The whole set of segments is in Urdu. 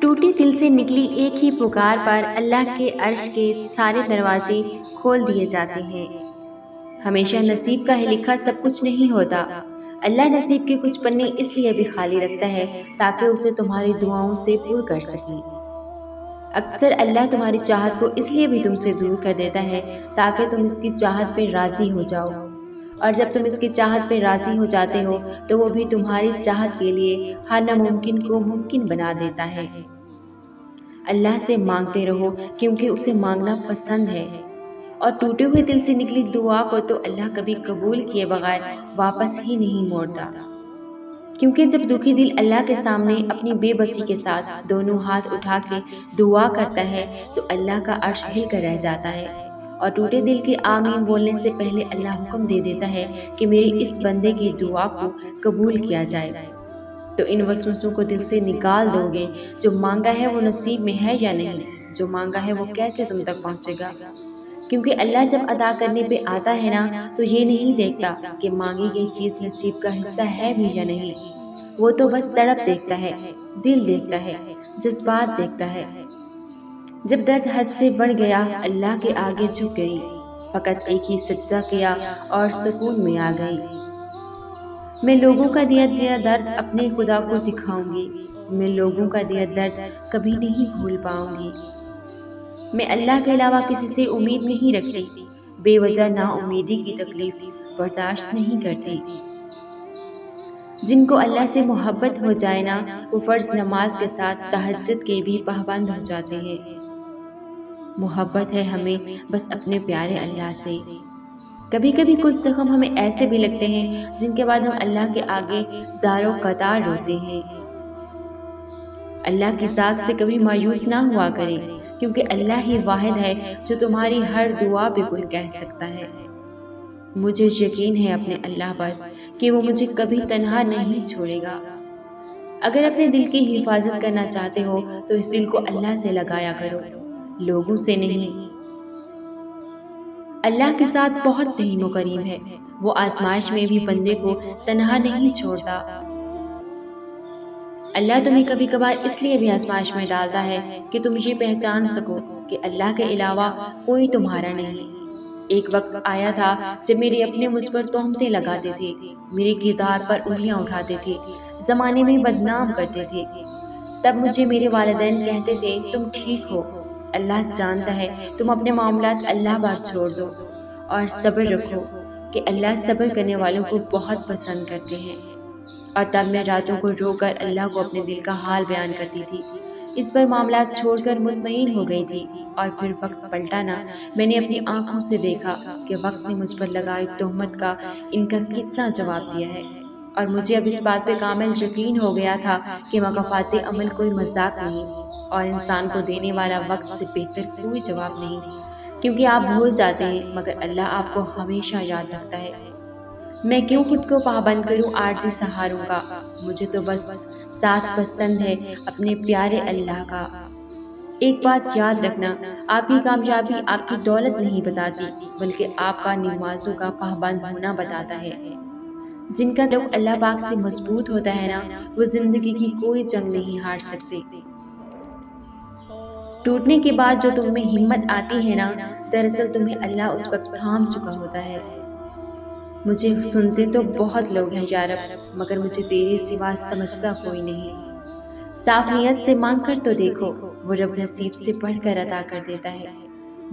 ٹوٹے دل سے نکلی ایک ہی پکار پر اللہ کے عرش کے سارے دروازے کھول دیے جاتے ہیں۔ ہمیشہ نصیب کا لکھا سب کچھ نہیں ہوتا۔ اللہ نصیب کے کچھ پنے اس لیے بھی خالی رکھتا ہے تاکہ اسے تمہاری دعاؤں سے پر کر سکے۔ اکثر اللہ تمہاری چاہت کو اس لیے بھی تم سے دور کر دیتا ہے تاکہ تم اس کی چاہت پہ راضی ہو جاؤ، اور جب تم اس کی چاہت پہ راضی ہو جاتے ہو تو وہ بھی تمہاری چاہت کے لیے ہر ناممکن کو ممکن بنا دیتا ہے۔ اللہ سے مانگتے رہو کیونکہ اسے مانگنا پسند ہے، اور ٹوٹے ہوئے دل سے نکلی دعا کو تو اللہ کبھی قبول کیے بغیر واپس ہی نہیں موڑتا، کیونکہ جب دکھی دل اللہ کے سامنے اپنی بے بسی کے ساتھ دونوں ہاتھ اٹھا کے دعا کرتا ہے تو اللہ کا عرش ہل کر رہ جاتا ہے، اور ٹوٹے دل کے آمین بولنے سے پہلے اللہ حکم دے دیتا ہے کہ میری اس بندے کی دعا کو قبول کیا جائے۔ تو ان وسوسوں کو دل سے نکال دو گے، جو مانگا ہے وہ نصیب میں ہے یا نہیں، جو مانگا ہے وہ کیسے تم تک پہنچے گا، کیونکہ اللہ جب ادا کرنے پہ آتا ہے نا تو یہ نہیں دیکھتا کہ مانگی گئی چیز نصیب کا حصہ ہے بھی یا نہیں، وہ تو بس تڑپ دیکھتا ہے، دل دیکھتا ہے، جذبات دیکھتا ہے۔ جب درد حد سے بڑھ گیا اللہ کے آگے جھک گئی، فقط ایک ہی سجدہ کیا اور سکون میں آ گئی۔ میں لوگوں کا دیا درد اپنے خدا کو دکھاؤں گی، میں لوگوں کا دیا درد کبھی نہیں بھول پاؤں گی۔ میں اللہ کے علاوہ کسی سے امید نہیں رکھتی، بے وجہ نا امیدی کی تکلیف برداشت نہیں کرتی۔ جن کو اللہ سے محبت ہو جائے نا وہ فرض نماز کے ساتھ تہجد کے بھی پابند ہو جاتے ہیں۔ محبت ہے ہمیں بس اپنے پیارے اللہ سے۔ کبھی کبھی کچھ زخم ہمیں ایسے بھی لگتے ہیں جن کے بعد ہم اللہ کے آگے زاروں قطار روتے ہیں۔ اللہ کی ذات سے کبھی مایوس نہ ہوا کریں، کیونکہ اللہ ہی واحد ہے جو تمہاری ہر دعا پہ کن کہہ سکتا ہے۔ مجھے یقین ہے اپنے اللہ پر کہ وہ مجھے کبھی تنہا نہیں چھوڑے گا۔ اگر اپنے دل کی حفاظت کرنا چاہتے ہو تو اس دل کو اللہ سے لگایا کرو، لوگوں سے نہیں۔ اللہ کے ساتھ بہت رحیم و کریم ہے، وہ آزمائش میں بھی بندے کو تنہا نہیں چھوڑتا۔ اللہ تمہیں کبھی کبھار اس لیے بھی آزمائش میں ڈالتا ہے کہ تم یہ پہچان سکو کہ اللہ کے علاوہ کوئی تمہارا نہیں۔ ایک وقت آیا تھا جب میرے اپنے مجھ پر تہمتیں لگاتے تھے، میرے کردار پر انگلیاں اٹھاتے تھے، زمانے میں بدنام کرتے تھے۔ تب مجھے میرے والدین کہتے تھے تم ٹھیک ہو، اللہ جانتا ہے، تم اپنے معاملات اللہ پر چھوڑ دو اور صبر رکھو کہ اللہ صبر کرنے والوں کو بہت پسند کرتے ہیں۔ اور تب میں راتوں کو رو کر اللہ کو اپنے دل کا حال بیان کرتی تھی، اس پر معاملات چھوڑ کر مطمئن ہو گئی تھی۔ اور پھر وقت پلٹا نا، میں نے اپنی آنکھوں سے دیکھا کہ وقت نے مجھ پر لگائی تہمت کا ان کا کتنا جواب دیا ہے، اور مجھے اب اس بات پہ کامل یقین ہو گیا تھا کہ مکافات عمل کوئی مذاق نہیں، اور انسان کو دینے والا وقت سے بہتر کوئی جواب نہیں، کیونکہ آپ بھول جاتے ہیں مگر اللہ آپ کو ہمیشہ یاد رکھتا ہے۔ میں کیوں خود کو پابند کروں عارضی سہاروں کا، مجھے تو بس ساتھ پسند ہے اپنے پیارے اللہ کا۔ ایک بات یاد رکھنا، آپ کی کامیابی آپ کی دولت نہیں بتاتی بلکہ آپ کا نمازوں کا پابند ہونا بتاتا ہے۔ جن کا تعلق اللہ پاک سے مضبوط ہوتا ہے نا وہ زندگی کی کوئی جنگ نہیں ہار سکتے۔ ٹوٹنے کے بعد جو تم میں ہمت آتی ہے نا، دراصل تمہیں اللہ اس وقت تھام چکا ہوتا ہے۔ مجھے سنتے تو بہت لوگ ہیں یا رب، مگر مجھے تیرے سوا سمجھتا کوئی نہیں۔ صاف نیت سے مانگ کر تو دیکھو، وہ رب نصیب سے بڑھ کر عطا کر دیتا ہے،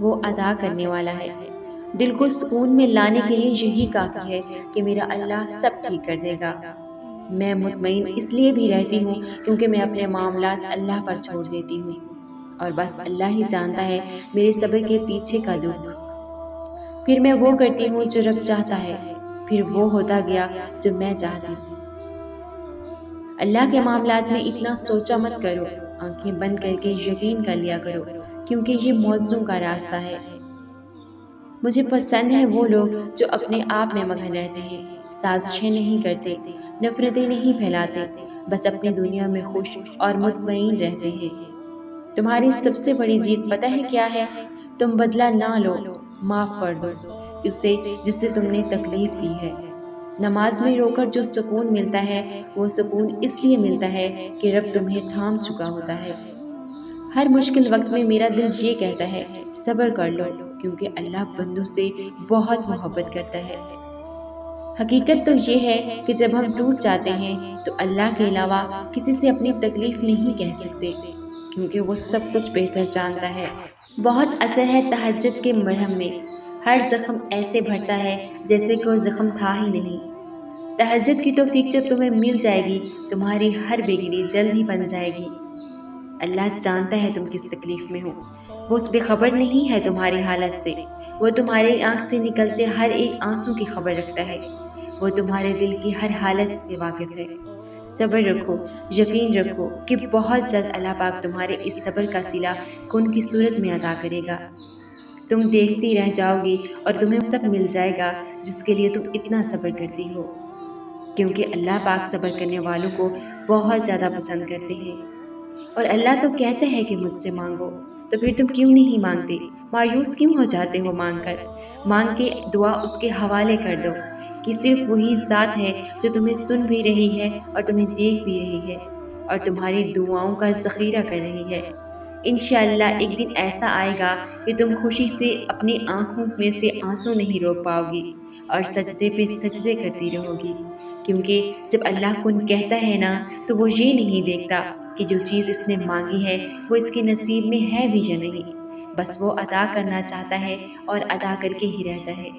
وہ ادا کرنے والا ہے۔ دل کو سکون میں لانے کے لیے یہی کافی ہے کہ میرا اللہ سب ٹھیک کر دے گا۔ میں مطمئن اس لیے بھی رہتی ہوں کیونکہ میں اپنے معاملات اللہ پر چھوڑ دیتی ہوں، اور بس اللہ ہی جانتا ہے میرے صبر کے پیچھے کا دکھ۔ پھر میں وہ کرتی ہوں جو رب چاہتا ہے، پھر وہ ہوتا گیا جو میں چاہتی ہوں۔ اللہ کے معاملات میں اتنا سوچا مت کرو، آنکھیں بند کر کے یقین کر لیا کرو، کیونکہ یہ معجزوں کا راستہ ہے۔ مجھے پسند ہیں وہ لوگ جو اپنے آپ میں مگن رہتے ہیں، سازشیں نہیں کرتے، نفرتیں نہیں پھیلاتے، بس اپنی دنیا میں خوش اور مطمئن رہتے ہیں۔ تمہاری سب سے بڑی جیت پتہ ہے کیا ہے؟ تم بدلہ نہ لو، معاف کر دو اسے جس سے تم نے تکلیف دی ہے۔ نماز میں رو کر جو سکون ملتا ہے وہ سکون اس لیے ملتا ہے کہ رب تمہیں تھام چکا ہوتا ہے۔ ہر مشکل وقت میں میرا دل یہ کہتا ہے صبر کر لو، کیونکہ اللہ بندوں سے بہت محبت کرتا ہے۔ حقیقت تو یہ ہے کہ جب ہم ٹوٹ جاتے ہیں تو اللہ کے علاوہ کسی سے اپنی تکلیف نہیں کہہ سکتے، کیونکہ وہ سب کچھ بہتر جانتا ہے۔ بہت اثر ہے تہجد کے مرہم میں، ہر زخم ایسے بھرتا ہے جیسے کہ وہ زخم تھا ہی نہیں۔ تہجد کی توفیق جب تمہیں مل جائے گی، تمہاری ہر بگڑی جلد ہی بن جائے گی۔ اللہ جانتا ہے تم کس تکلیف میں ہو، وہ اس بے خبر نہیں ہے تمہاری حالت سے، وہ تمہاری آنکھ سے نکلتے ہر ایک آنسو کی خبر رکھتا ہے، وہ تمہارے دل کی ہر حالت سے واقف ہے۔ صبر رکھو، یقین رکھو کہ بہت جلد اللہ پاک تمہارے اس صبر کا صلہ کن کی صورت میں ادا کرے گا۔ تم دیکھتی رہ جاؤ گی اور تمہیں سب مل جائے گا جس کے لیے تم اتنا صبر کرتی ہو، کیونکہ اللہ پاک صبر کرنے والوں کو بہت زیادہ پسند کرتے ہیں۔ اور اللہ تو کہتا ہے کہ مجھ سے مانگو، تو پھر تم کیوں نہیں مانگتے؟ مایوس کیوں ہو جاتے ہو مانگ کر؟ مانگ کے دعا اس کے حوالے کر دو کہ صرف وہی ذات ہے جو تمہیں سن بھی رہی ہے اور تمہیں دیکھ بھی رہی ہے اور تمہاری دعاؤں کا ذخیرہ کر رہی ہے۔ انشاءاللہ ایک دن ایسا آئے گا کہ تم خوشی سے اپنی آنکھوں میں سے آنسو نہیں روک پاؤ گی اور سجدے پہ سجدے کرتی رہو گی، کیونکہ جب اللہ کن کہتا ہے نا تو وہ یہ نہیں دیکھتا کہ جو چیز اس نے مانگی ہے وہ اس کے نصیب میں ہے بھی یا نہیں، بس وہ ادا کرنا چاہتا ہے اور ادا کر کے ہی رہتا ہے۔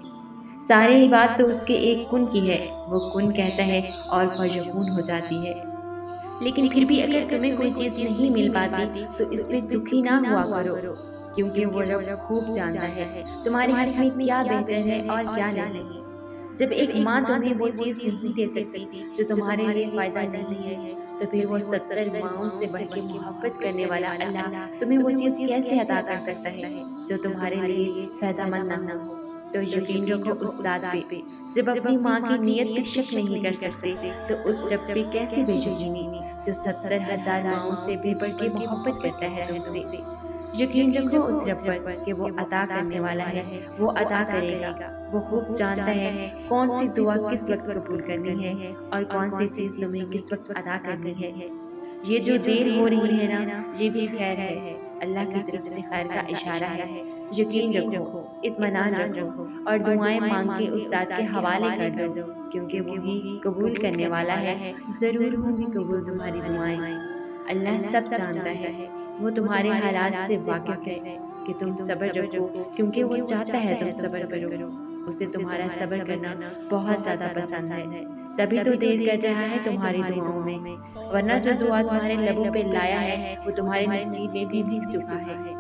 ساری بات تو اس کے ایک کن کی ہے، وہ کن کہتا ہے اور فیکون ہو جاتی ہے۔ لیکن پھر بھی اگر تمہیں کوئی چیز نہیں مل پاتی تو اس پہ دکھی نہ ہوا کرو، کیونکہ وہ رب خوب جانتا ہے تمہارے حق میں کیا بہتر ہے اور کیا نہیں۔ جب ایک ماں تمہیں وہ چیز نہیں دے سکتی جو تمہارے لیے فائدہ نہیں ہے، تو پھر وہ 70 ماؤں سے بڑھ کے محبت کرنے والا اللہ تمہیں وہ چیز کیسے عطا کر سکتا ہے جو تمہارے لیے فائدہ مند نہ ہو؟ تو یقین رکھو اس ذات پہ، جب اپنی ماں کی نیت پہ شک نہیں کر سکتے تو اس رب پہ کیسے بے یقینی جو 70,000 ماؤں سے بھی بڑھ کے محبت کرتا ہے تم سے۔ یقین رکھو اس رب پر کہ وہ عطا کرنے والا ہے، وہ عطا کرے گا، وہ خوب جانتا ہے کون سی دعا کس وقت قبول کرنی ہے اور کون سی چیز تمہیں کس وقت ادا کرنی ہے۔ یہ جو دیر ہو رہی ہے نا، یہ بھی خیر ہے، اللہ کی طرف سے خیر کا اشارہ ہے۔ یقین رکھو، اطمینان رکھو اور دعائیں مانگ کے اس ذات کے حوالے کر دو، کیونکہ وہی قبول کرنے والا ہے، ضرور ہوں گی قبول تمہاری دعائیں۔ اللہ سب جانتا ہے، وہ تمہارے حالات سے واقف ہے کہ تم صبر رکھو، کیونکہ وہ چاہتا ہے تم صبر کرو، اسے تمہارا صبر کرنا بہت زیادہ پسند ہے، تبھی تو دیر کر رہا ہے تمہاری دعاؤں میں، ورنہ جو دعا تمہارے لبوں پہ لایا ہے وہ تمہارے نصیب میں بھی لکھ چکا ہے۔